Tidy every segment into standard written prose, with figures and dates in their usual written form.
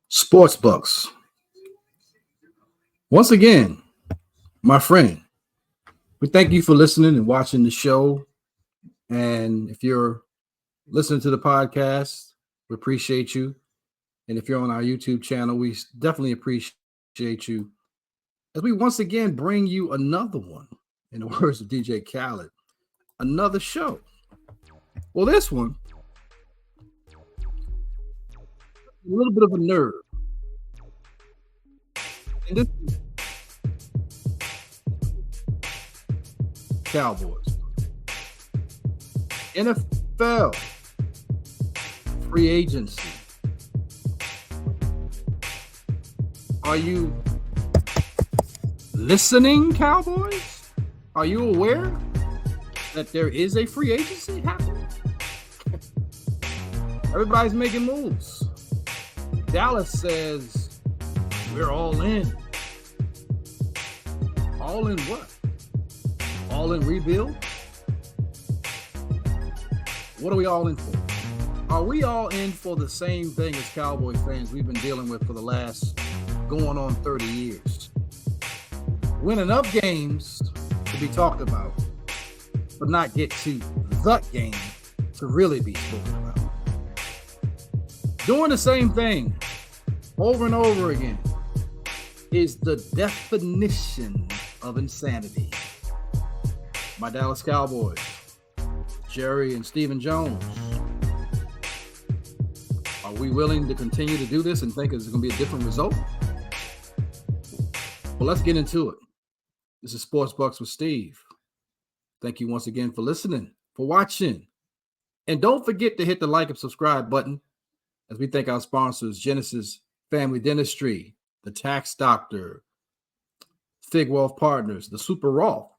Sports Bucks. Once again, my friend, we thank you for listening and watching the show. And if you're listening to the podcast, we appreciate you. And if you're on our YouTube channel, we definitely appreciate you as we once again bring you another one, in the words of DJ Khaled, another show. Well, this one, a little bit of a nerd. And this is Cowboys. NFL free agency. Are you listening, Cowboys? Are you aware that there is a free agency happening? Everybody's making moves. Dallas says we're all in. All in what? All in rebuild? What are we all in for? Are we all in for the same thing as Cowboy fans we've been dealing with for the last going on 30 years? Win enough games to be talked about, but not get to the game to really be spoken about. Doing the same thing over and over again is the definition of insanity. My Dallas Cowboys, Jerry and Stephen Jones. Are we willing to continue to do this and think it's going to be a different result? Well, let's get into it. This is Sports Bucks with Steve. Thank you once again for listening, for watching. And don't forget to hit the like and subscribe button as we thank our sponsors, Genesis Family Dentistry, the Tax Doctor, Fig Wealth Partners, the Super Roth,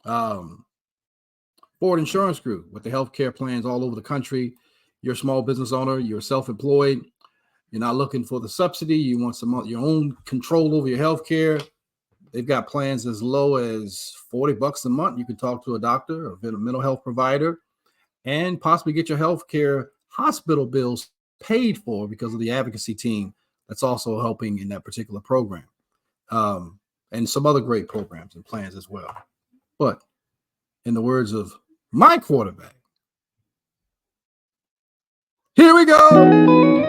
Ford Insurance Group with the healthcare plans all over the country. You're a small business owner, you're self-employed, you're not looking for the subsidy, you want some your own control over your healthcare. They've got plans as low as $40 a month. You can talk to a doctor, a mental health provider, and possibly get your healthcare hospital bills paid for because of the advocacy team that's also helping in that particular program. And some other great programs and plans as well. But in the words of my quarterback, here we go.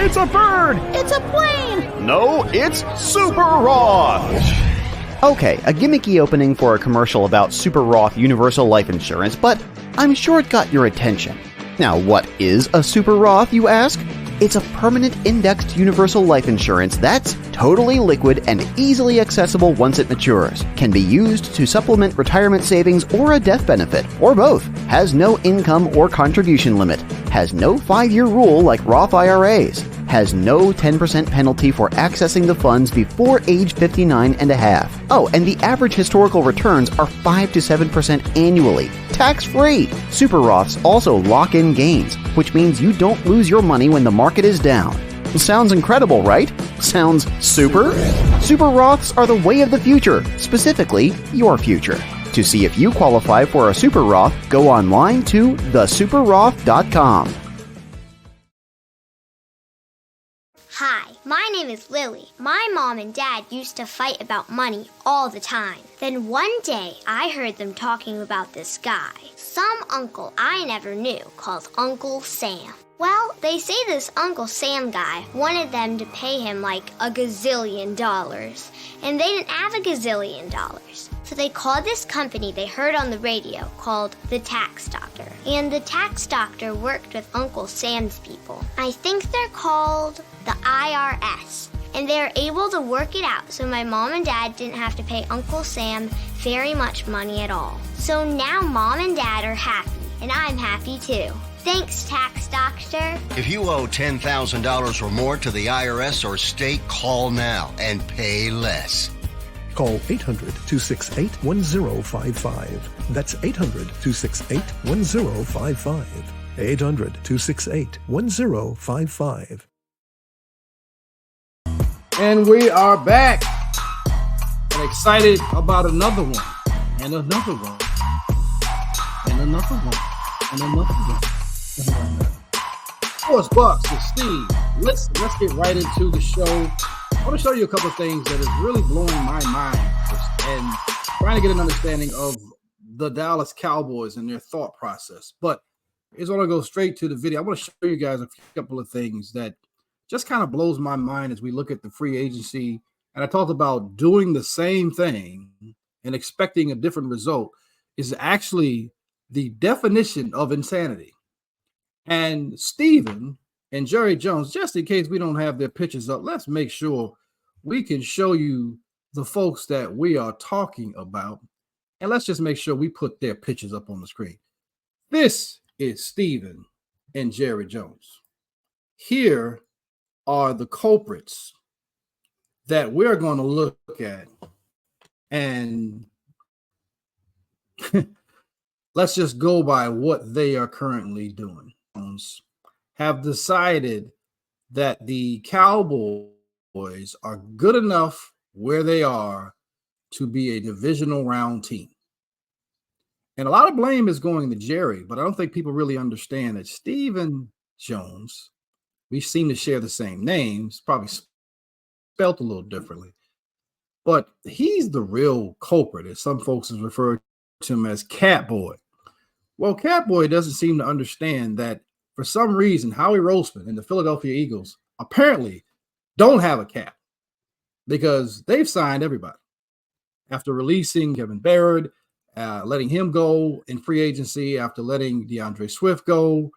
It's a bird! It's a plane! No, it's Super Roth! Okay, a gimmicky opening for a commercial about Super Roth Universal Life Insurance, but I'm sure it got your attention. Now, what is a Super Roth, you ask? It's a permanent indexed universal life insurance that's totally liquid and easily accessible once it matures. Can be used to supplement retirement savings or a death benefit, or both. Has no income or contribution limit. Has no 5-year rule like Roth IRAs. Has no 10% penalty for accessing the funds before age 59 and a half. Oh, and the average historical returns are 5 to 7% annually. Tax-free. Super Roths also lock in gains, which means you don't lose your money when the market is down. Sounds incredible, right? Sounds super? Super Roths are the way of the future, specifically your future. To see if you qualify for a Super Roth, go online to thesuperroth.com. Hi, my name is Lily. My mom and dad used to fight about money all the time. Then one day, I heard them talking about this guy, some uncle I never knew, called Uncle Sam. Well, they say this Uncle Sam guy wanted them to pay him like $1 gazillion, and they didn't have $1 gazillion. So they called this company they heard on the radio called the Tax Doctor. And the Tax Doctor worked with Uncle Sam's people. I think they're called the IRS. and they are able to work it out so my mom and dad didn't have to pay Uncle Sam very much money at all. So now mom and dad are happy, and I'm happy too. Thanks, Tax Doctor. If you owe $10,000 or more to the IRS or state, call now and pay less. Call 800-268-1055. That's 800-268-1055. 800-268-1055. And we are back and excited about another one, and another one, and another one, and another one. Sports Bucks with Steve. Let's get right into the show. I want to show you a couple of things that is really blowing my mind and trying to get an understanding of the Dallas Cowboys and their thought process. But I just want to go straight to the video. I want to show you guys a couple of things that just kind of blows my mind as we look at the free agency. And I talked about doing the same thing and expecting a different result is actually the definition of insanity. And Steven and Jerry Jones, just in case we don't have their pictures up, let's make sure we can show you the folks that we are talking about. And let's just make sure we put their pictures up on the screen. This is Steven and Jerry Jones. Here are the culprits that we're going to look at. And let's just go by what they are currently doing. Have decided that the Cowboys are good enough where they are to be a divisional round team. And a lot of blame is going to Jerry, but I don't think people really understand that Steven Jones, we seem to share the same names, probably spelt a little differently, but he's the real culprit, as some folks have referred to him as Catboy. Well, Catboy doesn't seem to understand that for some reason, Howie Roseman and the Philadelphia Eagles apparently don't have a cap because they've signed everybody. After releasing Kevin Barrett, letting him go in free agency, after letting DeAndre Swift go,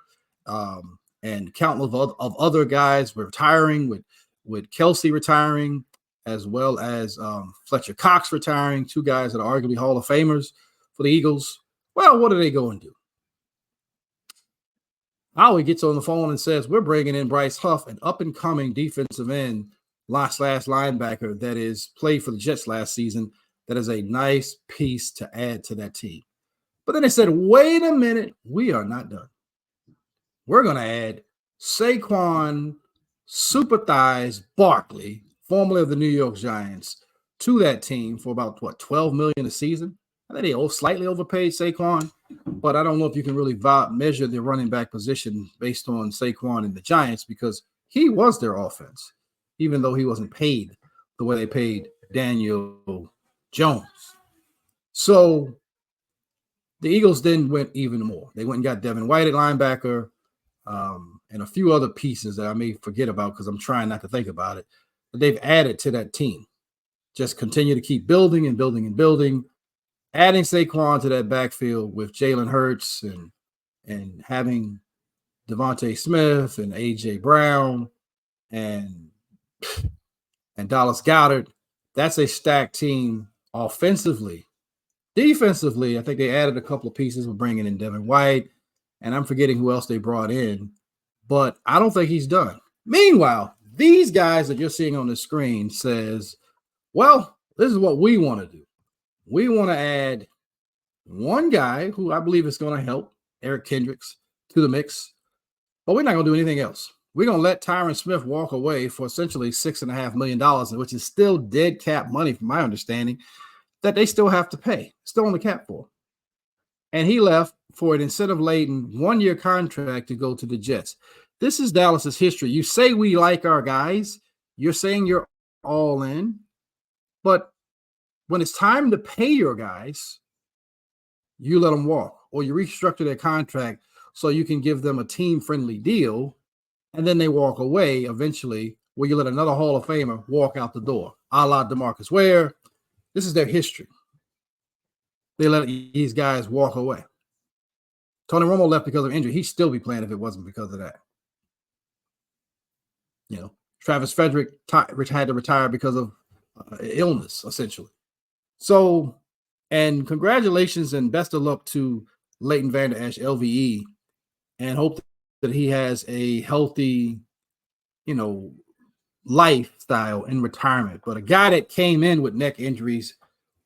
and countless of other guys retiring, with Kelsey retiring, as well as Fletcher Cox retiring, two guys that are arguably Hall of Famers for the Eagles. Well, what do they go and do? Howie gets on the phone and says, we're bringing in Bryce Huff, an up-and-coming defensive end slash linebacker that is played for the Jets last season. That is a nice piece to add to that team. But then they said, wait a minute, we are not done. We're going to add Saquon Super Thighs Barkley, formerly of the New York Giants, to that team for about, $12 million a season? I think they slightly overpaid Saquon, but I don't know if you can really measure the running back position based on Saquon and the Giants because he was their offense, even though he wasn't paid the way they paid Daniel Jones. So the Eagles then went even more. They went and got Devin White at linebacker and a few other pieces that I may forget about because I'm trying not to think about it. But they've added to that team. Just continue to keep building and building and building. Adding Saquon to that backfield with Jalen Hurts and having Devontae Smith and A.J. Brown and Dallas Goedert, that's a stacked team offensively. Defensively, I think they added a couple of pieces with bringing in Devin White, and I'm forgetting who else they brought in, but I don't think he's done. Meanwhile, these guys that you're seeing on the screen says, well, this is what we want to do. We want to add one guy who I believe is going to help, Eric Kendricks, to the mix, but we're not going to do anything else. We're going to let Tyron Smith walk away for essentially $6.5 million, which is still dead cap money, from my understanding, that they still have to pay, still on the cap for. And he left for an incentive-laden one-year contract to go to the Jets. This is Dallas's history. You say we like our guys. You're saying you're all in, but when it's time to pay your guys, you let them walk, or you restructure their contract so you can give them a team-friendly deal, and then they walk away eventually, where you let another Hall of Famer walk out the door, a la DeMarcus Ware. This is their history. They let these guys walk away. Tony Romo left because of injury. He'd still be playing if it wasn't because of that. Travis Frederick had to retire because of illness, essentially. So, and congratulations and best of luck to Leighton Vander Esch, LVE, and hope that he has a healthy, lifestyle in retirement. But a guy that came in with neck injuries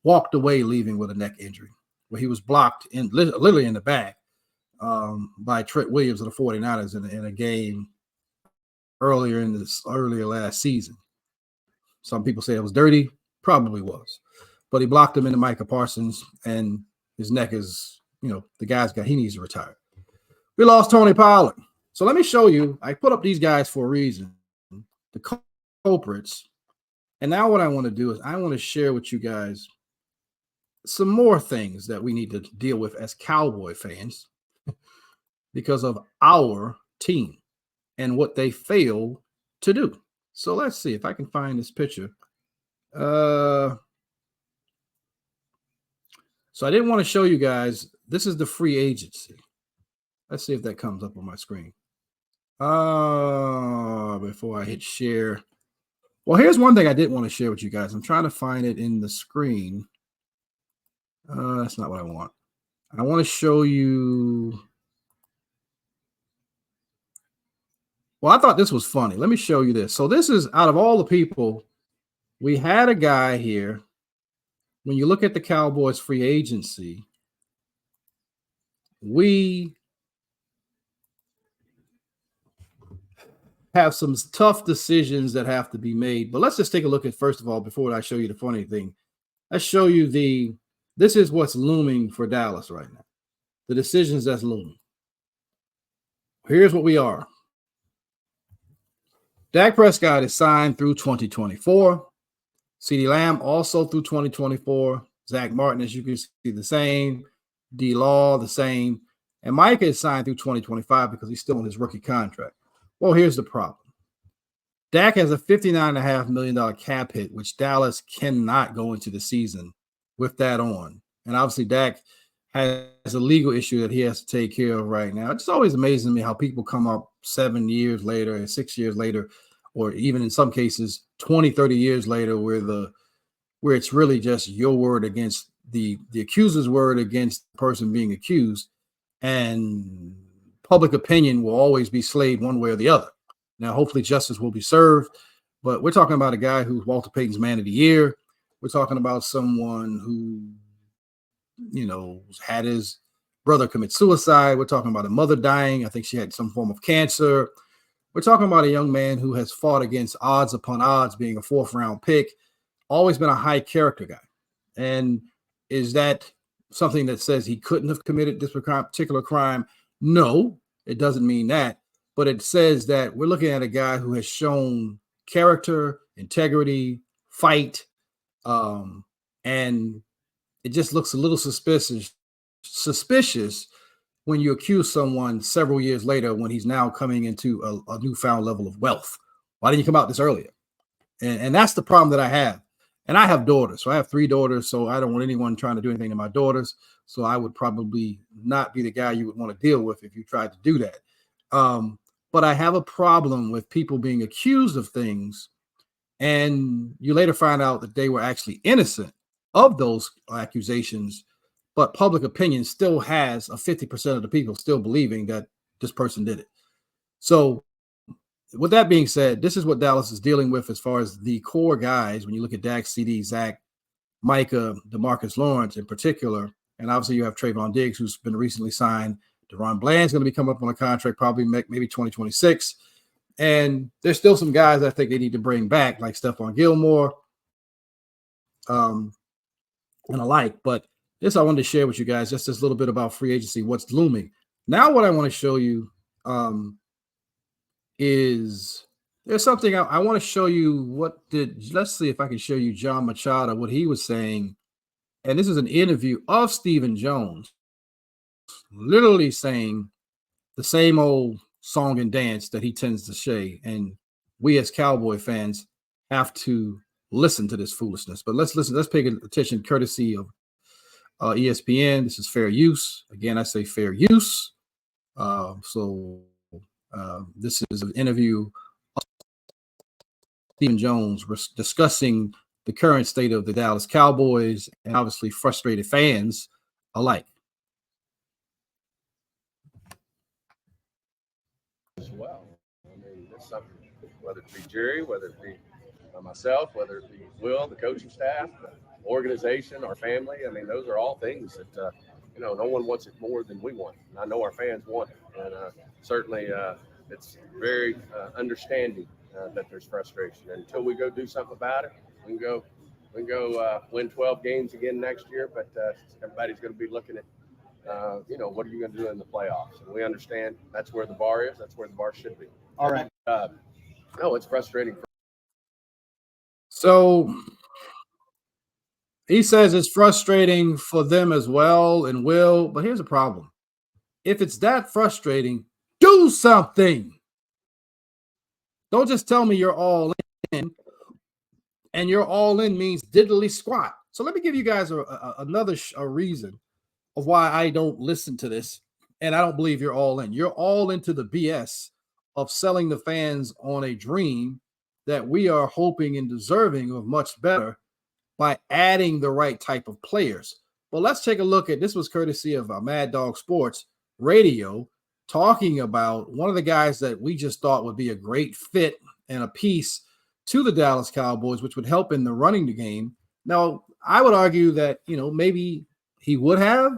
walked away leaving with a neck injury where he was blocked literally in the back by Trent Williams of the 49ers in a game earlier last season. Some people say it was dirty, probably was, but he blocked him into Micah Parsons, and his neck is, he needs to retire. We lost Tony Pollard. So let me show you, I put up these guys for a reason, the culprits. And now what I want to do is I want to share with you guys some more things that we need to deal with as Cowboy fans because of our team and what they fail to do. So let's see if I can find this picture. So I didn't want to show you guys. This is the free agency. Let's see if that comes up on my screen. Before I hit share. Well, here's one thing I did want to share with you guys. I'm trying to find it in the screen. That's not what I want. I want to show you. Well, I thought this was funny. Let me show you this. So this is out of all the people, we had a guy here. When you look at the Cowboys free agency, we have some tough decisions that have to be made. But let's just take a look at, first of all, before I show you the funny thing, let's show you this is what's looming for Dallas right now. The decisions that's looming. Here's what we are. Dak Prescott is signed through 2024. CeeDee Lamb also through 2024. Zach Martin, as you can see, the same. D. Law, the same. And Micah is signed through 2025 because he's still on his rookie contract. Well, here's the problem. Dak has a $59.5 million cap hit, which Dallas cannot go into the season with that on. And obviously, Dak has a legal issue that he has to take care of right now. It's always amazing to me how people come up 7 years later and 6 years later, or even in some cases 20, 30 years later, where it's really just your word against the accuser's word against the person being accused, and public opinion will always be swayed one way or the other. Now, hopefully justice will be served, but we're talking about a guy who's Walter Payton's Man of the Year. We're talking about someone who, had his brother commit suicide. We're talking about a mother dying. I think she had some form of cancer. We're talking about a young man who has fought against odds upon odds, being a 4th-round pick, always been a high character guy. And is that something that says he couldn't have committed this particular crime? No, it doesn't mean that. But it says that we're looking at a guy who has shown character, integrity, fight, and it just looks a little suspicious when you accuse someone several years later when he's now coming into a newfound level of wealth. Why didn't you come out this earlier? And that's the problem that I have. And I have daughters. So I have 3 daughters. So I don't want anyone trying to do anything to my daughters. So I would probably not be the guy you would want to deal with if you tried to do that. But I have a problem with people being accused of things, and you later find out that they were actually innocent of those accusations, but public opinion still has a 50% of the people still believing that this person did it. So with that being said, this is what Dallas is dealing with as far as the core guys. When you look at Dak, CeeDee, Zach, Micah, DeMarcus Lawrence in particular, and obviously you have Trayvon Diggs, who's been recently signed. Deron Bland's going to be coming up on a contract, probably maybe 2026. And there's still some guys I think they need to bring back, like Stephon Gilmore and alike. But this I wanted to share with you guys, just this little bit about free agency, what's looming. Now what I want to show you is there's something I want to show you. Let's see if I can show you John Machado, what he was saying. And this is an interview of Stephen Jones, literally saying the same old song and dance that he tends to say. And we as Cowboy fans have to listen to this foolishness. But let's pay attention courtesy of ESPN. This is fair use. Again, I say fair use. This is an interview Stephen Jones, was discussing the current state of the Dallas Cowboys and obviously frustrated fans alike. As well. I mean, it's something, whether it be Jerry, whether it be myself, whether it be Will, the coaching staff, the organization, our family. I mean, those are all things that, no one wants it more than we want. And I know our fans want it. And certainly it's very understanding that there's frustration. And until we go do something about it, we can go win 12 games again next year. But everybody's going to be looking at, what are you going to do in the playoffs? And we understand that's where the bar is. That's where the bar should be. All right. No, it's frustrating. So he says it's frustrating for them as well and will, but here's the problem. If it's that frustrating, do something. Don't just tell me you're all in, and you're all in means diddly squat. So let me give you guys another reason of why I don't listen to this, and I don't believe you're all in. You're all into the BS of selling the fans on a dream that we are hoping and deserving of much better by adding the right type of players. Well, let's take a look at this. Was courtesy of Mad Dog Sports Radio, talking about one of the guys that we just thought would be a great fit and a piece to the Dallas Cowboys, which would help in the running the game. Now, I would argue that, maybe he would have,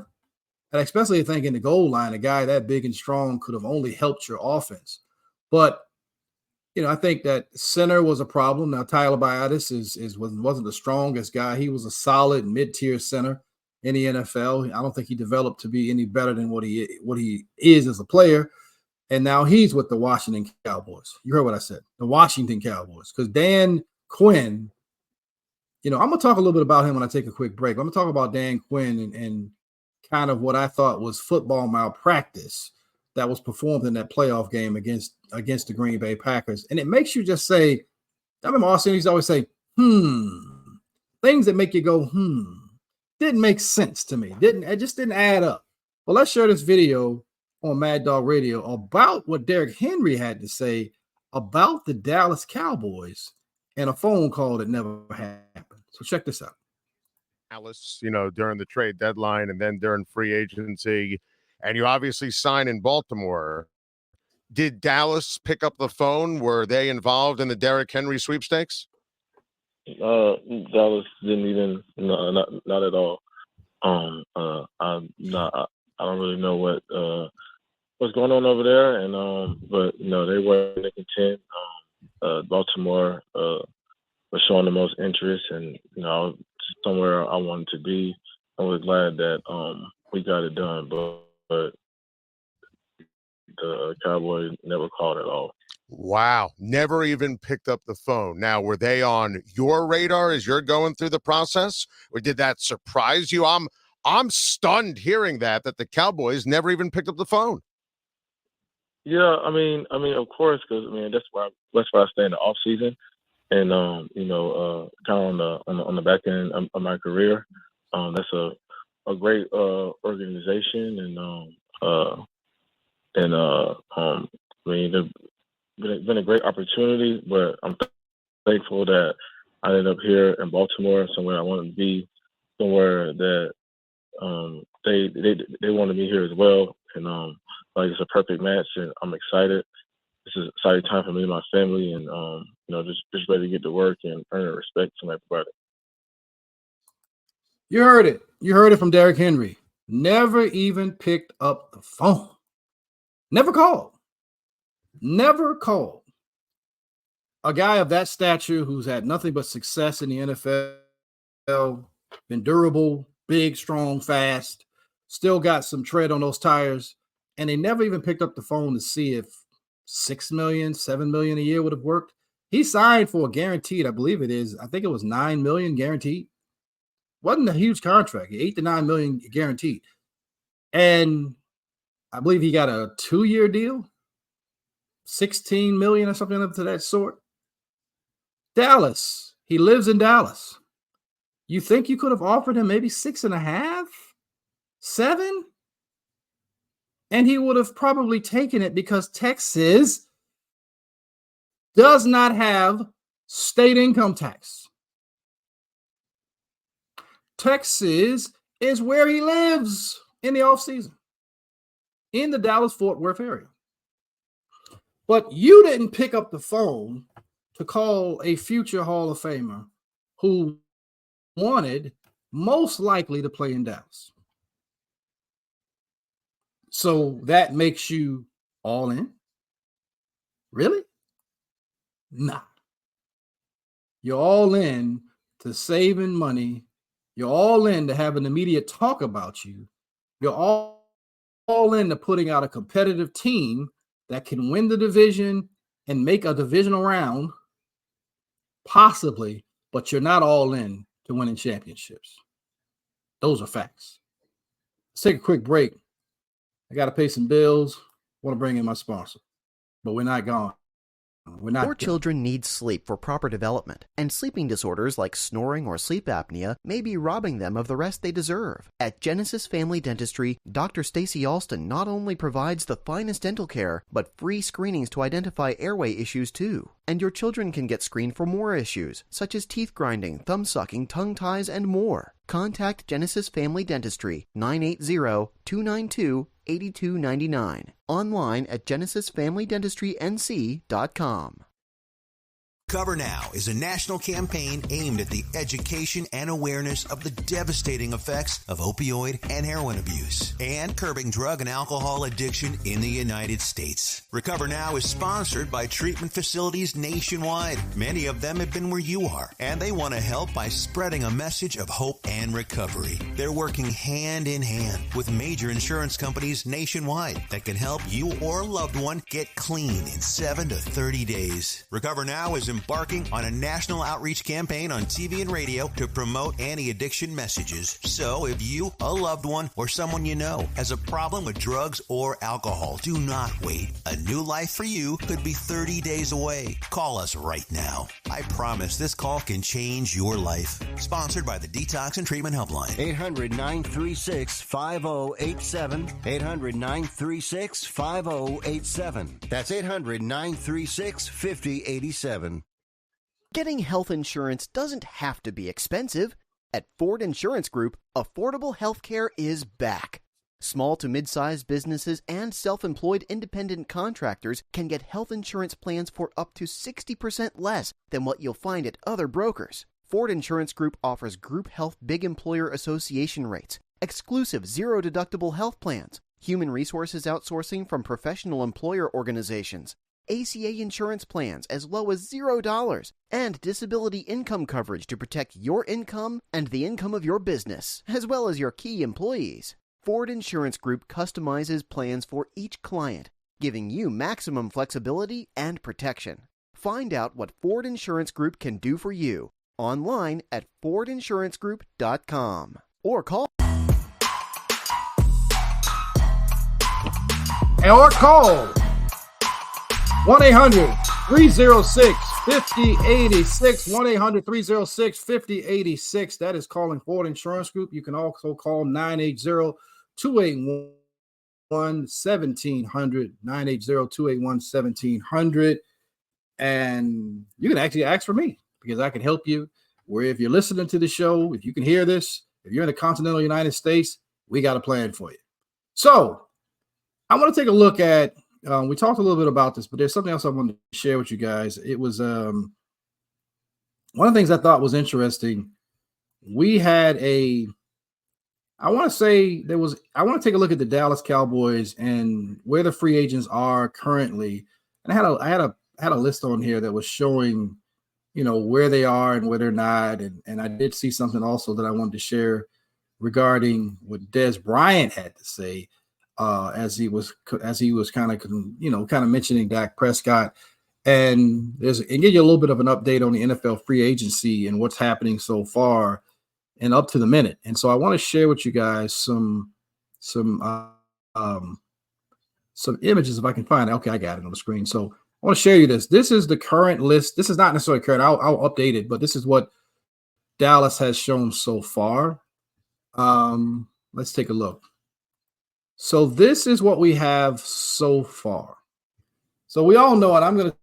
and especially thinking the goal line, a guy that big and strong could have only helped your offense. But I think that center was a problem. Now, Tyler Biadasz wasn't the strongest guy. He was a solid mid-tier center in the NFL. I don't think he developed to be any better than what he is as a player. And now he's with the Washington Cowboys. You heard what I said, the Washington Cowboys. Because Dan Quinn, I'm going to talk a little bit about him when I take a quick break. I'm going to talk about Dan Quinn and kind of what I thought was football malpractice that was performed in that playoff game against the Green Bay Packers. And it makes you just say, I remember Austin used to always say, things that make you go, didn't make sense to me. It just didn't add up. Well, let's share this video on Mad Dog Radio about what Derrick Henry had to say about the Dallas Cowboys and a phone call that never happened. So check this out. Dallas, during the trade deadline and then during free agency, and you obviously sign in Baltimore. Did Dallas pick up the phone? Were they involved in the Derrick Henry sweepstakes? Dallas didn't even, not at all. I don't really know what's going on over there, and but they were making 10. Baltimore was showing the most interest, and somewhere I wanted to be. I was glad that we got it done, but the Cowboys never called at all. Wow. Never even picked up the phone. Now, were they on your radar as you're going through the process, or did that surprise you? I'm stunned hearing that the Cowboys never even picked up the phone. Yeah, I mean, of course, because that's where I stay in the off season, and kind of on the back end of my career. That's a great organization, it's been a great opportunity, but I'm thankful that I ended up here in Baltimore, somewhere I wanted to be, somewhere that they wanted me here as well, and it's a perfect match, and I'm excited. This is an exciting time for me and my family, and just ready to get to work and earn the respect from everybody. You heard it. You heard it from Derrick Henry. Never even picked up the phone. Never called. Never called. A guy of that stature who's had nothing but success in the NFL, been durable, big, strong, fast, still got some tread on those tires, and they never even picked up the phone to see if $6 million, $7 million a year would have worked. He signed for a guaranteed, I believe it is, I think it was $9 million guaranteed. Wasn't a huge contract, $8 to $9 million guaranteed. And I believe he got a 2-year deal, $16 million or something up to that sort. Dallas, he lives in Dallas. You think you could have offered him maybe 6.5, 7? And he would have probably taken it because Texas does not have State income tax. Texas is where he lives in the offseason, in the Dallas-Fort Worth area. But you didn't pick up the phone to call a future Hall of Famer who wanted most likely to play in Dallas. So that makes you all in? Really? Nah. You're all in to saving money. You're all in to having the media talk about you. You're all in to putting out a competitive team that can win the division and make a divisional round, possibly, but you're not all in to winning championships. Those are facts. Let's take a quick break. I got to pay some bills. Want to bring in my sponsor, but we're not gone. Your children need sleep for proper development, and sleeping disorders like snoring or sleep apnea may be robbing them of the rest they deserve. At Genesis Family Dentistry, Dr. Stacy Alston not only provides the finest dental care, but free screenings to identify airway issues too. And your children can get screened for more issues, such as teeth grinding, thumb sucking, tongue ties, and more. Contact Genesis Family Dentistry, 980-292-8299. Online at genesisfamilydentistry.nc.com. Cover Now is a national campaign aimed at the education and awareness of the devastating effects of opioid and heroin abuse and curbing drug and alcohol addiction in the United States. Recover Now is sponsored by treatment facilities nationwide. Many of them have been where you are, and they want to help by spreading a message of hope and recovery. They're working hand in hand with major insurance companies nationwide that can help you or a loved one get clean in 7 to 30 days. Recover Now is embarking on a national outreach campaign on TV and radio to promote anti-addiction messages. So if you, a loved one, or someone you know has a problem with drugs or alcohol, do not wait. A new life for you could be 30 days away. Call us right now. I promise this call can change your life. Sponsored by the Detox and Treatment Helpline. 800-936-5087. 800-936-5087. That's 800-936-5087. Getting health insurance doesn't have to be expensive. At Ford Insurance Group, affordable health care is back. Small to mid-sized businesses and self-employed independent contractors can get health insurance plans for up to 60% less than what you'll find at other brokers. Ford Insurance Group offers group health big employer association rates, exclusive zero-deductible health plans, human resources outsourcing from professional employer organizations, ACA insurance plans as low as $0, and disability income coverage to protect your income and the income of your business, as well as your key employees. Ford Insurance Group customizes plans for each client, giving you maximum flexibility and protection. Find out what Ford Insurance Group can do for you online at FordInsuranceGroup.com or call 1-800-306-5086. 1-800-306-5086. That is calling Ford Insurance Group. You can also call 980-281-1700. 980-281-1700. And you can actually ask for me because I can help you. Where if you're listening to the show, if you can hear this, if you're in the continental United States, we got a plan for you. So I want to take a look at, we talked a little bit about this, but there's something else I wanted to share with you guys. It was one of the things I thought was interesting. We had I want to take a look at the Dallas Cowboys and where the free agents are currently. And I had a list on here that was showing, where they are and where they're not. And I did see something also that I wanted to share regarding what Des Bryant had to say. As he was kind of mentioning Dak Prescott, and give you a little bit of an update on the NFL free agency and what's happening so far and up to the minute. And so I want to share with you guys some images if I can find it. Okay, I got it on the screen. So I want to share you this. This is the current list. This is not necessarily current. I'll update it, but this is what Dallas has shown so far. Let's take a look. So this is what we have so far. So we all know it. I'm going to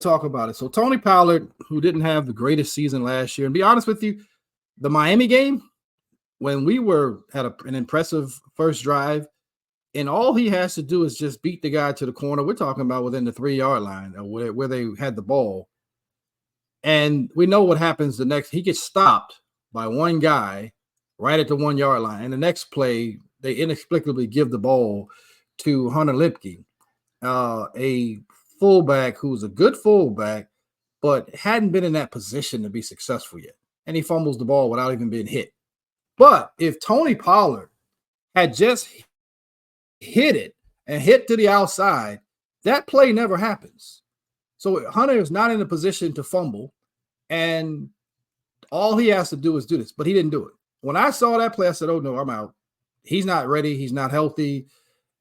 talk about it. So Tony Pollard, who didn't have the greatest season last year, and be honest with you, the Miami game, when we had an impressive first drive, and all he has to do is just beat the guy to the corner. We're talking about within the 3-yard line where they had the ball. And we know what happens the next. He gets stopped by one guy right at the 1-yard line. And the next play, they inexplicably give the ball to Hunter Lipke, a fullback who's a good fullback, but hadn't been in that position to be successful yet. And he fumbles the ball without even being hit. But if Tony Pollard had just hit it and hit to the outside, that play never happens. So Hunter is not in a position to fumble, and all he has to do is do this, but he didn't do it. When I saw that play, I said, oh, no, I'm out. He's not ready. He's not healthy.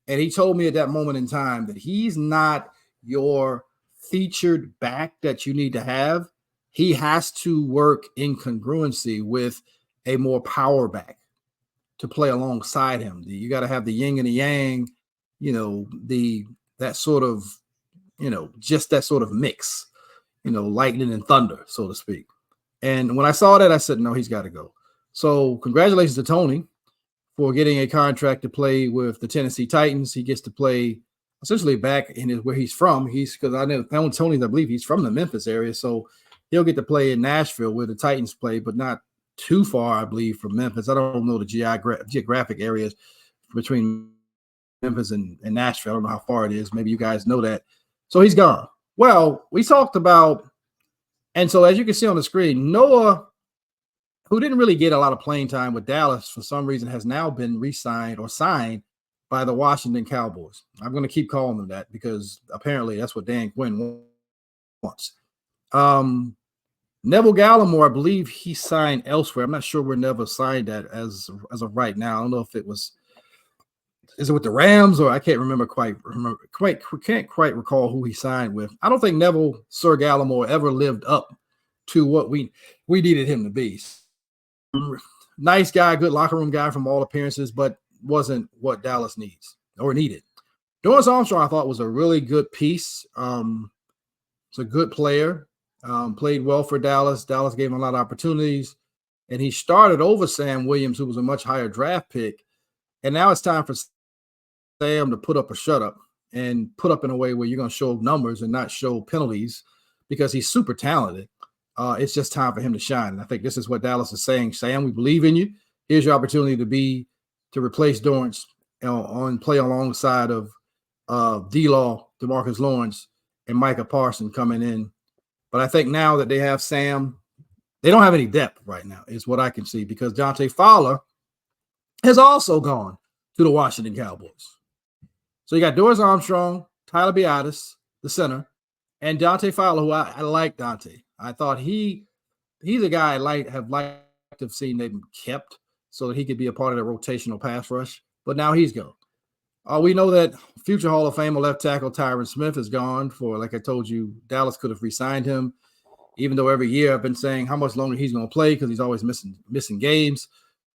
And he told me at that moment in time that he's not your featured back that you need to have. He has to work in congruency with a more power back to play alongside him. You got to have the yin and the yang, that sort of, just that sort of mix, lightning and thunder, so to speak. And when I saw that, I said, no, he's got to go. So congratulations to Tony for getting a contract to play with the Tennessee Titans. He gets to play essentially back in where he's from. Because I know Tony, I believe he's from the Memphis area. So he'll get to play in Nashville where the Titans play, but not too far, I believe, from Memphis. I don't know the geographic areas between Memphis and Nashville. I don't know how far it is. Maybe you guys know that. So he's gone. Well, we talked about, and so as you can see on the screen, Noah, who didn't really get a lot of playing time with Dallas for some reason, has now been re-signed or signed by the Washington Cowboys. I'm going to keep calling them that because apparently that's what Dan Quinn wants. Neville Gallimore, I believe he signed elsewhere. I'm not sure where Neville signed that as of right now. I don't know if it was, is it with the Rams or I can't can't quite recall who he signed with. I don't think Sir Gallimore ever lived up to what we needed him to be. Nice guy, good locker room guy from all appearances, but wasn't what Dallas needs or needed. Dorance Armstrong, I thought, was a really good piece. It's a good player. Played well for Dallas. Dallas gave him a lot of opportunities, and he started over Sam Williams, who was a much higher draft pick. And now it's time for Sam to put up a shut up and put up in a way where you're going to show numbers and not show penalties because he's super talented. It's just time for him to shine. And I think this is what Dallas is saying. Sam, we believe in you. Here's your opportunity to replace Dorance on play alongside of D-Law, DeMarcus Lawrence, and Micah Parsons coming in. But I think now that they have Sam, they don't have any depth right now, is what I can see, because Dante Fowler has also gone to the Washington Cowboys. So you got Dorance Armstrong, Tyler Biadasz, the center, and Dante Fowler, who I like Dante. I thought he's a guy I have liked to have seen them kept so that he could be a part of the rotational pass rush. But now he's gone. We know that future Hall of Famer left tackle Tyron Smith is gone for, like I told you, Dallas could have re-signed him, even though every year I've been saying how much longer he's going to play because he's always missing games.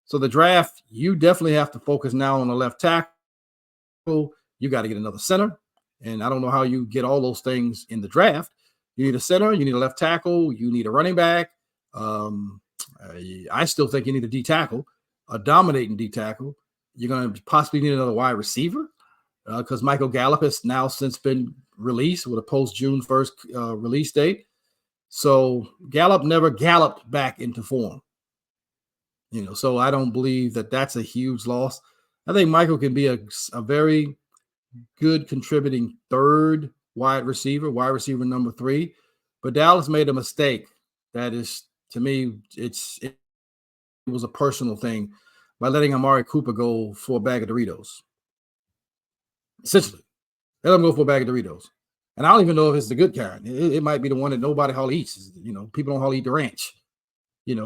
So the draft, you definitely have to focus now on the left tackle. You got to get another center. And I don't know how you get all those things in the draft. You need a center, you need a left tackle, you need a running back. I still think you need a D tackle, a dominating D tackle. You're going to possibly need another wide receiver because Michael Gallup has now since been released with a post-June 1st release date. So Gallup never galloped back into form. So I don't believe that that's a huge loss. I think Michael can be a very good contributing third wide receiver number 3. But Dallas made a mistake. That is, to me, it was a personal thing by letting Amari Cooper go for a bag of Doritos. Essentially, let him go for a bag of Doritos. And I don't even know if it's the good kind. It might be the one that nobody hardly eats. People don't hardly eat the ranch.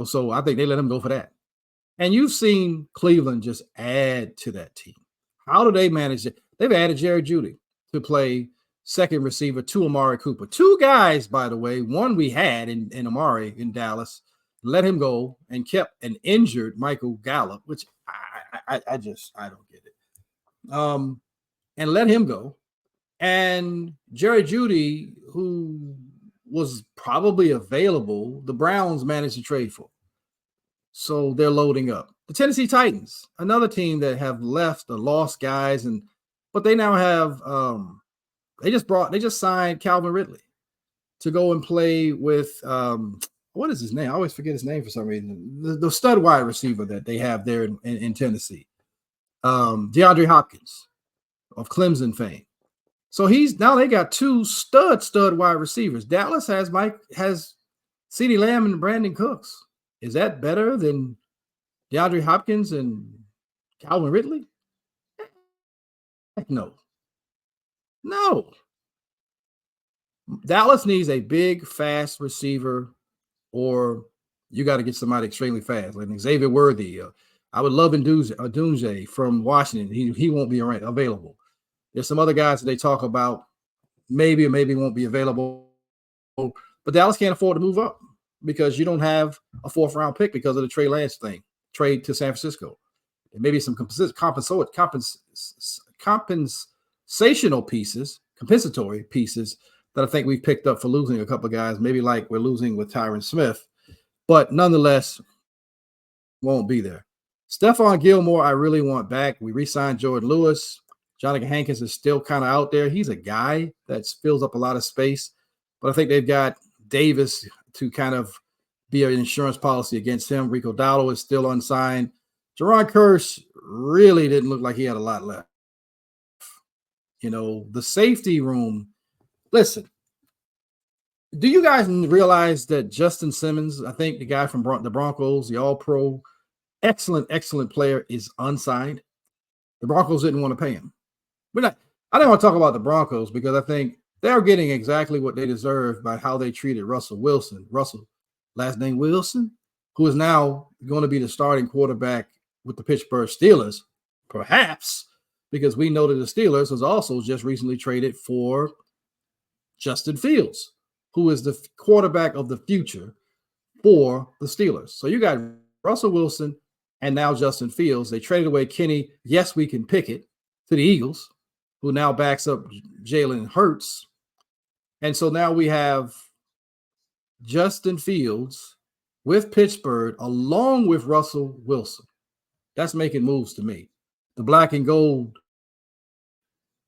So I think they let him go for that. And you've seen Cleveland just add to that team. How do they manage it? They've added Jerry Jeudy to play second receiver to Amari Cooper. 2 guys, by the way. One we had in Amari in Dallas. Let him go and kept an injured Michael Gallup, which I don't get it. And let him go. And Jerry Jeudy, who was probably available, the Browns managed to trade for. So they're loading up. The Tennessee Titans, another team that have left or lost guys, but they now have they just signed Calvin Ridley to go and play with what is his name? I always forget his name for some reason. The stud wide receiver that they have there in Tennessee. DeAndre Hopkins of Clemson fame. So they got two stud wide receivers. Dallas has CeeDee Lamb and Brandon Cooks. Is that better than DeAndre Hopkins and Calvin Ridley? Heck no. No. Dallas needs a big, fast receiver, or you got to get somebody extremely fast, like Xavier Worthy. I would love Dunje from Washington. He won't be available. There's some other guys that they talk about maybe or maybe won't be available, but Dallas can't afford to move up because you don't have a 4th-round pick because of the Trey Lance thing, trade to San Francisco. There may be some compensatory pieces that I think we've picked up for losing a couple of guys, maybe like we're losing with Tyron Smith, but nonetheless won't be there. Stephon Gilmore, I really want back. We re-signed Jordan Lewis. Jonathan Hankins is still kind of out there. He's a guy that fills up a lot of space, but I think they've got Davis to kind of be an insurance policy against him. Rico Dowdle is still unsigned. Jerron Kearse really didn't look like he had a lot left. The safety room. Listen, do you guys realize that Justin Simmons, I think the guy from the Broncos, the All-Pro, excellent player, is unsigned? The Broncos didn't want to pay him. I didn't want to talk about the Broncos because I think they're getting exactly what they deserve by how they treated Russell Wilson. Russell, last name Wilson, who is now going to be the starting quarterback with the Pittsburgh Steelers, perhaps, because we know that the Steelers was also just recently traded for Justin Fields, who is the quarterback of the future for the Steelers. So you got Russell Wilson and now Justin Fields. They traded away Kenny, yes, we can pick it, to the Eagles, who now backs up Jalen Hurts. And so now we have Justin Fields with Pittsburgh along with Russell Wilson. That's making moves to me. The black and gold,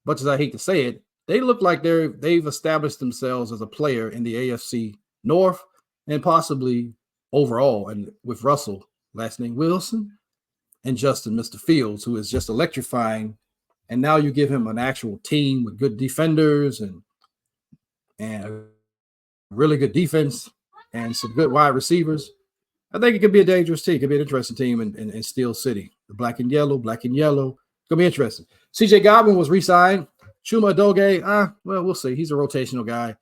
much as I hate to say it, they look like they've established themselves as a player in the AFC North and possibly overall. And with Russell, last name Wilson, and Justin, Mr. Fields, who is just electrifying. And now you give him an actual team with good defenders and a really good defense and some good wide receivers. I think it could be a dangerous team. It could be an interesting team in Steel City. The black and yellow. It's going to be interesting. CJ Godwin was re-signed. Chuma Adoge, well, we'll see. He's a rotational guy.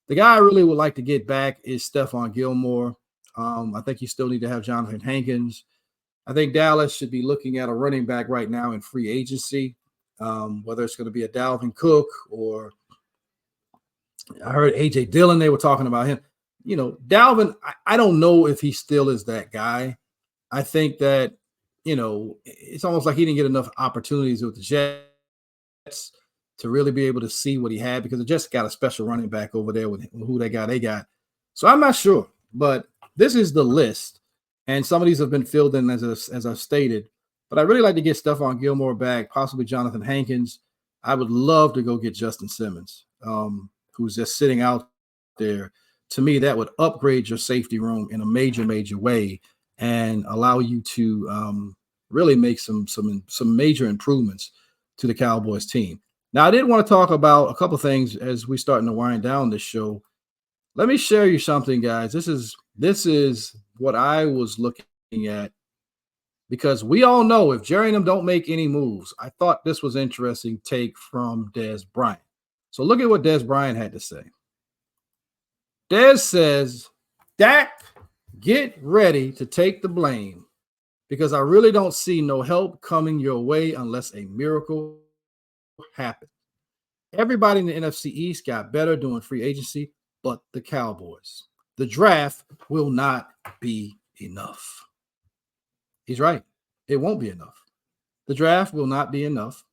The guy I really would like to get back is Stephon Gilmore. I think you still need to have Jonathan Hankins. I think Dallas should be looking at a running back right now in free agency, whether it's going to be a Dalvin Cook or I heard A.J. Dillon. They were talking about him. Dalvin, I don't know if he still is that guy. I think that, it's almost like he didn't get enough opportunities with the Jets to really be able to see what he had because they just got a special running back over there with who they got. So I'm not sure, but this is the list. And some of these have been filled in as I've stated, but I'd really like to get Stephon Gilmore back, possibly Jonathan Hankins. I would love to go get Justin Simmons, who's just sitting out there. To me, that would upgrade your safety room in a major way and allow you to really make some major improvements to the Cowboys team. Now, I did want to talk about a couple of things as we're starting to wind down this show. Let me share you something, guys. This is what I was looking at because we all know if Jerry and them don't make any moves, I thought this was interesting take from Dez Bryant. So look at what Dez Bryant had to say. Dez says, Dak, get ready to take the blame because I really don't see no help coming your way unless a miracle happens. Everybody in the NFC East got better during free agency, but the Cowboys. The draft will not be enough. He's right. It won't be enough. The draft will not be enough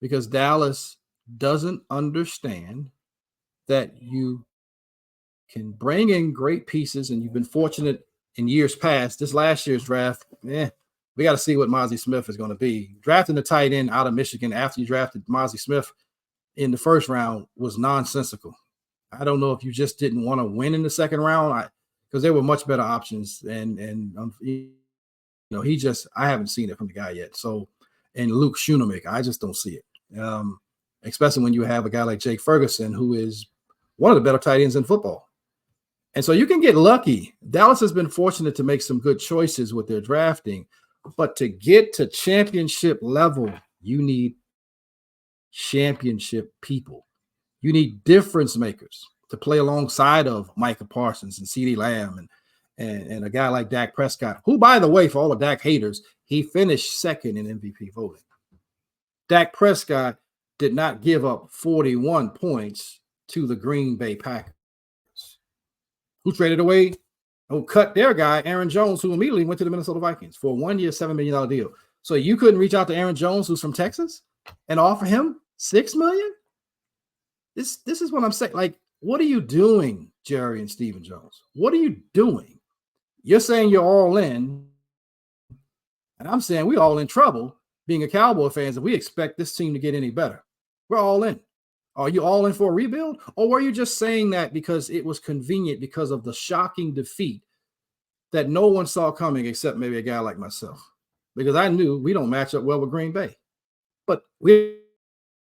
because Dallas doesn't understand that you can bring in great pieces, and you've been fortunate in years past. This last year's draft, we got to see what Mozzie Smith is going to be. Drafting the tight end out of Michigan after you drafted Mozzie Smith in the first round was nonsensical. I don't know if you just didn't want to win in the second round, because there were much better options, and I haven't seen it from the guy yet. So, and Luke Schoonemaker, I just don't see it. Especially when you have a guy like Jake Ferguson, who is one of the better tight ends in football. And so you can get lucky. Dallas has been fortunate to make some good choices with their drafting, but to get to championship level, you need championship people. You need difference makers to play alongside of Micah Parsons and CeeDee Lamb and a guy like Dak Prescott, who, by the way, for all the Dak haters, he finished second in MVP voting. Dak Prescott did not give up 41 points to the Green Bay Packers, who traded away, cut their guy, Aaron Jones, who immediately went to the Minnesota Vikings for a 1-year, $7 million deal. So you couldn't reach out to Aaron Jones, who's from Texas, and offer him $6 million? This is what I'm saying. Like, what are you doing, Jerry and Stephen Jones? What are you doing? You're saying you're all in, and I'm saying we're all in trouble being a Cowboy fans if we expect this team to get any better. We're all in. Are you all in for a rebuild? Or were you just saying that because it was convenient because of the shocking defeat that no one saw coming except maybe a guy like myself? Because I knew we don't match up well with Green Bay. But we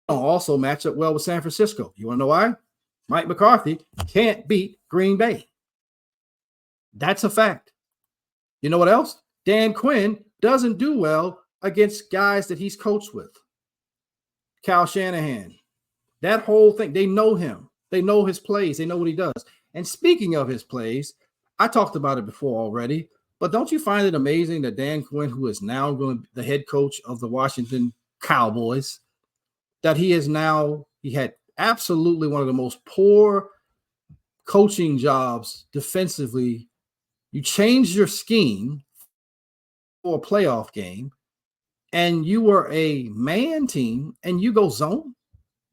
don't also match up well with San Francisco. You want to know why? Mike McCarthy can't beat Green Bay. That's a fact. You know what else? Dan Quinn doesn't do well against guys that he's coached with. Kyle Shanahan. That whole thing, they know him. They know his plays. They know what he does. And speaking of his plays, I talked about it before already, but don't you find it amazing that Dan Quinn, who is now going to be the head coach of the Washington Cowboys, that he had absolutely one of the most poor coaching jobs defensively. You changed your scheme for a playoff game, and you were a man team, and you go zone.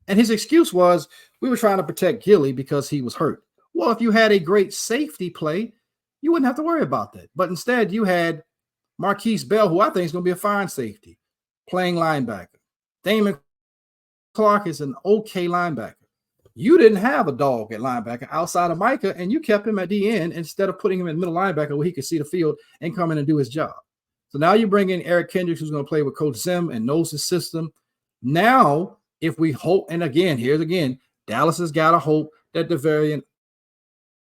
And his excuse was, we were trying to protect Gilly because he was hurt. Well, if you had a great safety play, you wouldn't have to worry about that. But instead, you had Marquise Bell, who I think is going to be a fine safety, playing linebacker. Damon Clark is an okay linebacker. You didn't have a dog at linebacker outside of Micah, and you kept him at the end instead of putting him in middle linebacker where he could see the field and come in and do his job. So now you bring in Eric Kendricks, who's going to play with Coach Zim and knows his system. Now, if we hope, and again, Dallas has got to hope that DeVarian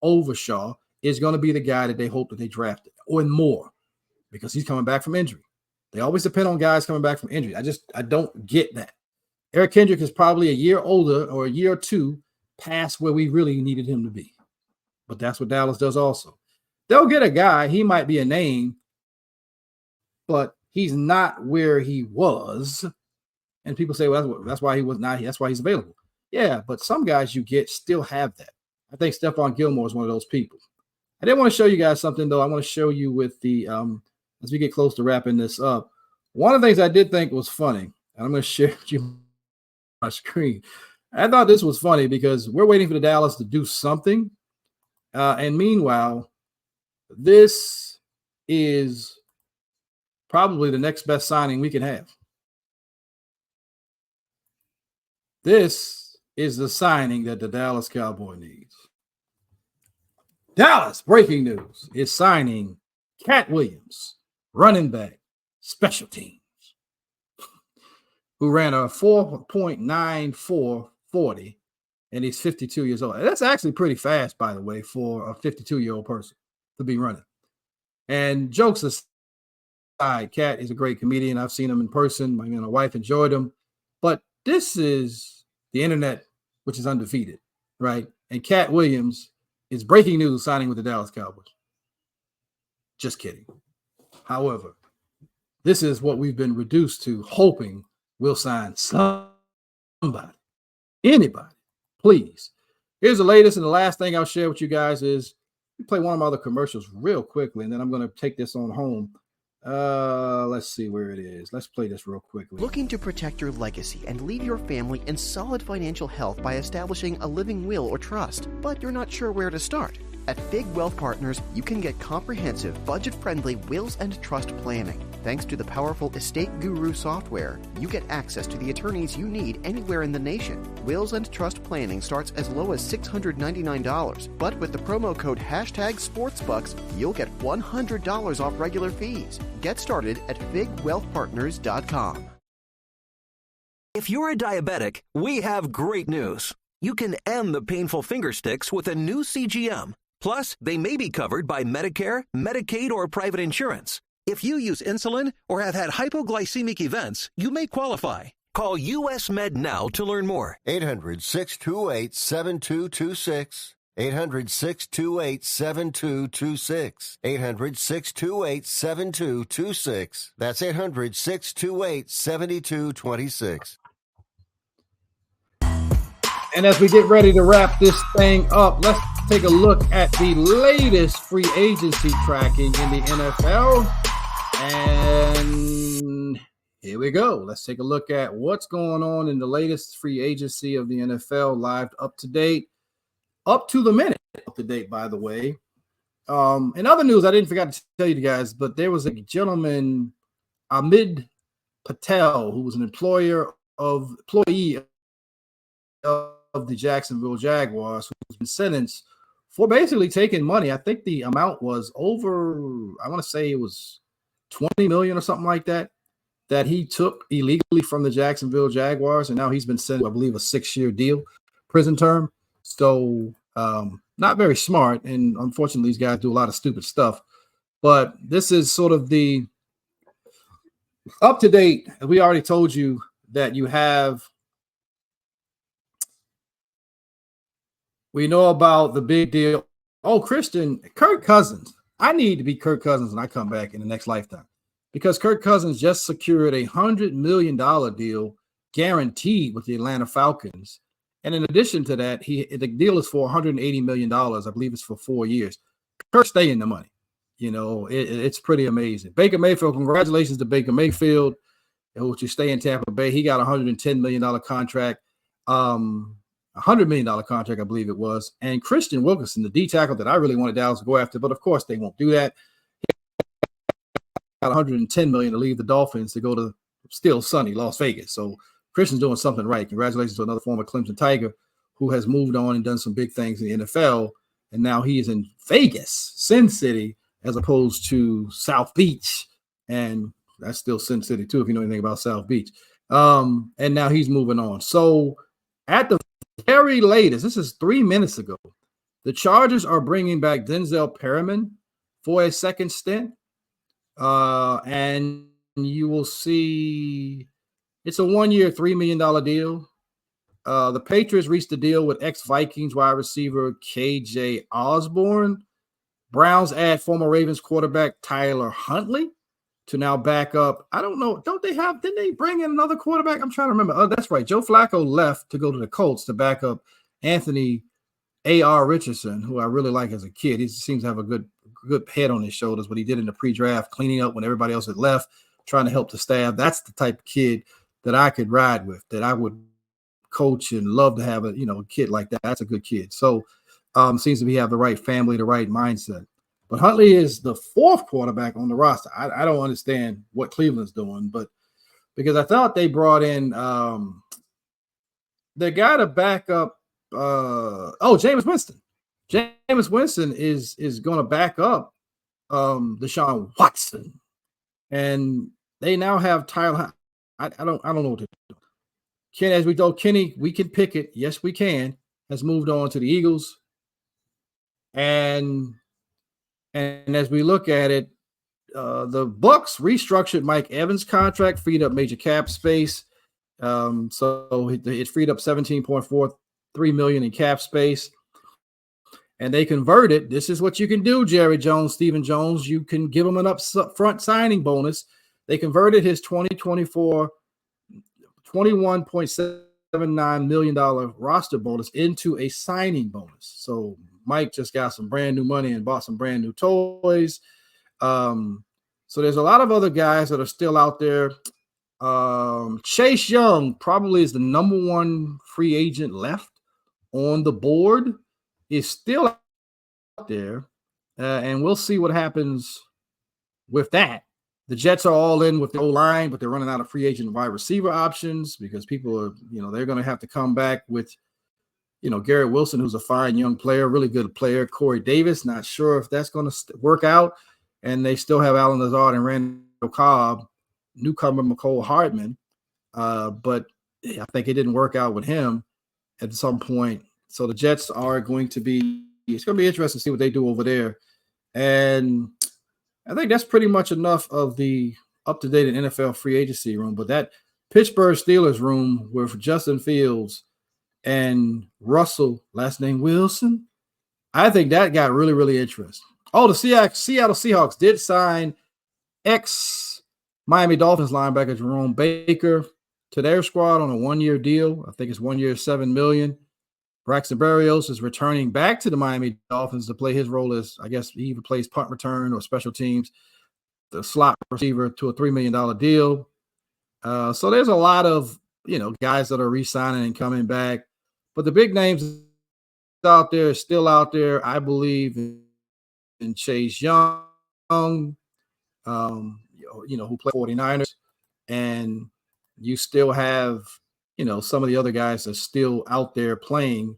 Overshaw is going to be the guy that they hope that they drafted, or more, because he's coming back from injury. They always depend on guys coming back from injury. I don't get that. Eric Kendrick is probably a year older or a year or two past where we really needed him to be. But that's what Dallas does also. They'll get a guy, he might be a name, but he's not where he was. And people say, well, that's why he was not here. That's why he's available. Yeah, but some guys you get still have that. I think Stephon Gilmore is one of those people. I did want to show you guys something, though. I want to show you with the, as we get close to wrapping this up, one of the things I did think was funny, and I'm going to share with you my screen. I thought this was funny because we're waiting for the Dallas to do something. And meanwhile, this is probably the next best signing we can have. This is the signing that the Dallas Cowboys needs. Dallas, breaking news, is signing Cat Williams, running back, special teams, who ran a 4.94 40, and he's 52 years old. That's actually pretty fast, by the way, for a 52-year-old person to be running. And jokes aside, Cat is a great comedian. I've seen him in person. My wife enjoyed him. But this is the internet, which is undefeated, right? And Cat Williams is breaking news signing with the Dallas Cowboys. Just kidding. However, this is what we've been reduced to, hoping we'll sign somebody, anybody, please. Here's the latest, and the last thing I'll share with you guys is we play one of my other commercials real quickly, and then I'm going to take this on home. Let's see where it is. Let's play this real quickly. Looking to protect your legacy and leave your family in solid financial health by establishing a living will or trust, but you're not sure where to start? At Fig Wealth Partners, you can get comprehensive, budget-friendly wills and trust planning. Thanks to the powerful Estate Guru software, you get access to the attorneys you need anywhere in the nation. Wills and trust planning starts as low as $699, but with the promo code #SportsBucks, you'll get $100 off regular fees. Get started at figwealthpartners.com. If you're a diabetic, we have great news. You can end the painful finger sticks with a new CGM. Plus, they may be covered by Medicare, Medicaid, or private insurance. If you use insulin or have had hypoglycemic events, you may qualify. Call US Med now to learn more. 800-628-7226. 800-628-7226. 800-628-7226. That's 800-628-7226. And as we get ready to wrap this thing up, let's take a look at the latest free agency tracking in the NFL. And here we go. Let's take a look at what's going on in the latest free agency of the NFL, live up to date, up to the minute, up to date, by the way. In other news, I didn't forget to tell you guys, but there was a gentleman, Ahmed Patel, who was an employee of the Jacksonville Jaguars, who's been sentenced for basically taking money. I think the amount was over, I want to say it was $20 million or something like that he took illegally from the Jacksonville Jaguars, and now he's been sentenced, I believe, a 6-year deal, prison term. So not very smart, and unfortunately, these guys do a lot of stupid stuff. But this is sort of the up to date. We already told you that you have. We know about the big deal. Oh, Kirk Cousins. I need to be Kirk Cousins when I come back in the next lifetime, because Kirk Cousins just secured a $100 million deal guaranteed with the Atlanta Falcons. And in addition to that, the deal is for $180 million. I believe it's for 4 years. Kirk staying the money. You know, it's pretty amazing. Baker Mayfield, congratulations to Baker Mayfield, which you stay in Tampa Bay. He got a $110 million contract. $100 million contract, I believe it was. And Christian Wilkinson, the D tackle that I really wanted Dallas to go after, but of course they won't do that. He got $110 million to leave the Dolphins to go to still sunny Las Vegas. So Christian's doing something right. Congratulations to another former Clemson Tiger who has moved on and done some big things in the NFL. And now he is in Vegas, Sin City, as opposed to South Beach. And that's still Sin City too, if you know anything about South Beach. And now he's moving on. So at the very latest, this is 3 minutes ago, the Chargers are bringing back Denzel Perryman for a second stint. And you will see it's a 1-year, $3 million deal. The Patriots reached a deal with ex-Vikings wide receiver KJ Osborne. Browns add former Ravens quarterback Tyler Huntley to now back up. I don't know. Didn't they bring in another quarterback? I'm trying to remember. Oh, that's right. Joe Flacco left to go to the Colts to back up Anthony A.R. Richardson, who I really like as a kid. He seems to have a good head on his shoulders. What he did in the pre-draft, cleaning up when everybody else had left, trying to help the staff. That's the type of kid that I could ride with, that I would coach and love to have a kid like that. That's a good kid. So seems to have the right family, the right mindset. But Huntley is the 4th quarterback on the roster. I don't understand what Cleveland's doing, but because I thought they brought in the guy to back up. Jameis Winston. Jameis Winston is going to back up Deshaun Watson, and they now have Tyler. I don't know what to do. Ken, as we told Kenny, we can pick it. Yes, we can. Has moved on to the Eagles, and as we look at it, the Bucs restructured Mike Evans' contract, freed up major cap space. So it freed up $17.43 million in cap space. And they converted. This is what you can do, Jerry Jones, Stephen Jones. You can give them an upfront signing bonus. They converted his 2024 $21.79 million roster bonus into a signing bonus. So Mike just got some brand new money and bought some brand new toys. So So there's a lot of other guys that are still out there. Chase Young probably is the number one free agent left on the board. Is still out there, and we'll see what happens with that. The Jets are all in with the O-line, but they're running out of free agent wide receiver options because people are, they're going to have to come back with, Garrett Wilson, who's a fine young player, really good player. Corey Davis, not sure if that's going to work out. And they still have Alan Lazard and Randall Cobb, newcomer McCole Hardman. But I think it didn't work out with him at some point. So the Jets are it's going to be interesting to see what they do over there. And I think that's pretty much enough of the up-to-date NFL free agency room. But that Pittsburgh Steelers room with Justin Fields and Russell, last name Wilson, I think that got really, really interesting. Oh, the Seattle Seahawks did sign ex-Miami Dolphins linebacker Jerome Baker to their squad on a one-year deal. I think it's 1 year, $7 million. Braxton Berrios is returning back to the Miami Dolphins to play his role as, I guess, he either plays punt return or special teams, the slot receiver, to a $3 million deal. So there's a lot of, guys that are re-signing and coming back. But the big names out there are still out there. I believe in Chase Young, who played 49ers. And you still have, some of the other guys that's still out there playing,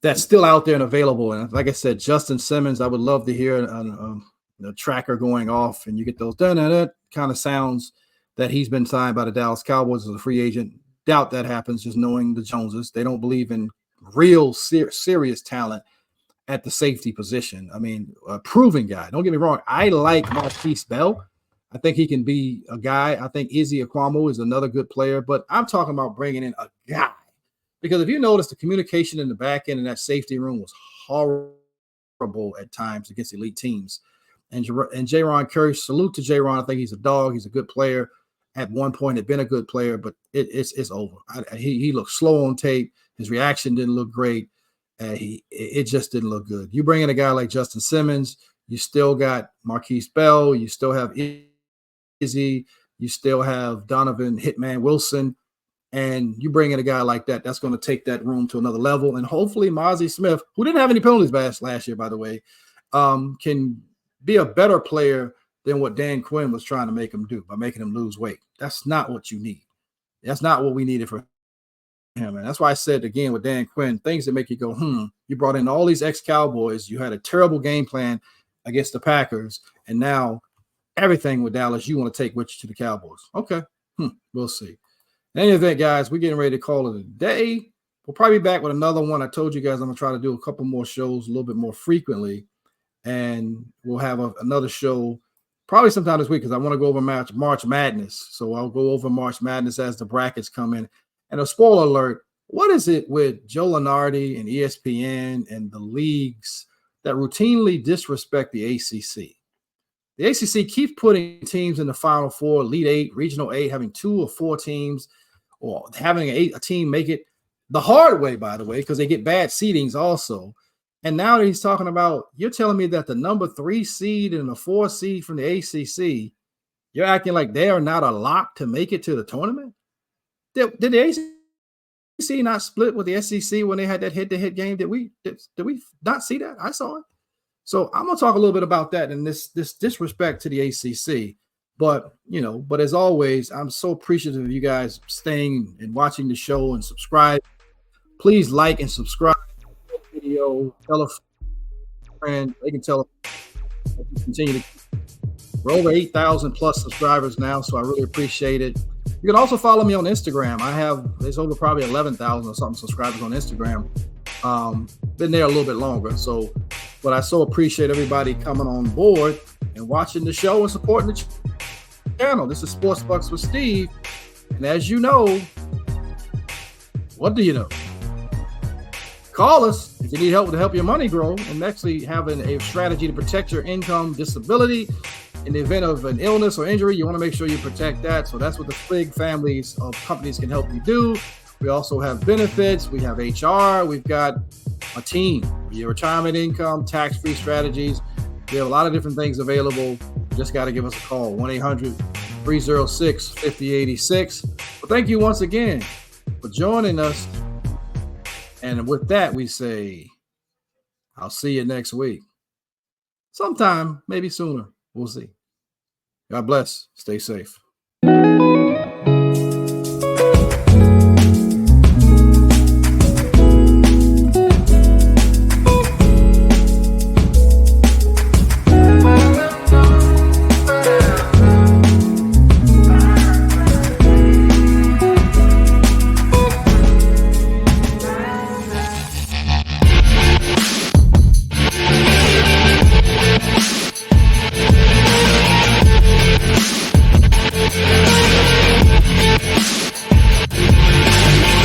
that's still out there and available. And like I said, Justin Simmons, I would love to hear a tracker going off and you get those kind of sounds that he's been signed by the Dallas Cowboys as a free agent. Doubt that happens, just knowing the Joneses. They don't believe in real serious talent at the safety position. I mean, a proven guy. Don't get me wrong. I like Marquise Bell. I think he can be a guy. I think Izzy Aquamo is another good player, but I'm talking about bringing in a guy. Because if you notice, the communication in the back end in that safety room was horrible at times against elite teams. And Jaron Curry, salute to Jaron. I think he's a dog. He's a good player. At one point, had been a good player, but it's over. He looked slow on tape. His reaction didn't look great. It just didn't look good. You bring in a guy like Justin Simmons, you still got Marquise Bell, you still have Izzy, you still have Donovan Hitman Wilson, and you bring in a guy like that, that's going to take that room to another level. And hopefully Mozzie Smith, who didn't have any penalties last year, by the way, can be a better player than what Dan Quinn was trying to make him do by making him lose weight. That's not what you need. That's not what we needed for him. And that's why I said again with Dan Quinn, things that make you go, you brought in all these ex-Cowboys. You had a terrible game plan against the Packers. And now everything with Dallas, you want to take with you to the Cowboys. Okay. We'll see. In any event, guys, we're getting ready to call it a day. We'll probably be back with another one. I told you guys I'm going to try to do a couple more shows a little bit more frequently. And we'll have another show probably sometime this week because I want to go over March Madness. So I'll go over March Madness as the brackets come in. And a spoiler alert, what is it with Joe Lunardi and ESPN and the leagues that routinely disrespect the ACC? The ACC keeps putting teams in the Final Four, Elite Eight, Regional 8, having 2 or 4 teams, or having a team make it the hard way, by the way, because they get bad seedings also. And now that he's talking about, you're telling me that the number 3 seed and the 4 seed from the ACC, you're acting like they are not a lock to make it to the tournament? Did the ACC not split with the SEC when they had that head-to-head game? Did we not see that? I saw it. So I'm going to talk a little bit about that and this disrespect to the ACC. But, but as always, I'm so appreciative of you guys staying and watching the show and subscribe. Please like and subscribe. Video, tell a friend. They can tell. Continue to. We're over 8,000 plus subscribers now, so I really appreciate it. You can also follow me on Instagram. There's over probably 11,000 or something subscribers on Instagram. Been there a little bit longer, but I so appreciate everybody coming on board and watching the show and supporting the channel. This is Sports Bucks with Steve, and as you know, what do you know? Call us if you need help to help your money grow and actually having a strategy to protect your income, disability. In the event of an illness or injury, you want to make sure you protect that. So that's what the big families of companies can help you do. We also have benefits. We have HR. We've got a team, your retirement income, tax-free strategies. We have a lot of different things available. Just got to give us a call, 1-800-306-5086. Well, thank you once again for joining us. And with that, we say, I'll see you next week. Sometime, maybe sooner. We'll see. God bless. Stay safe.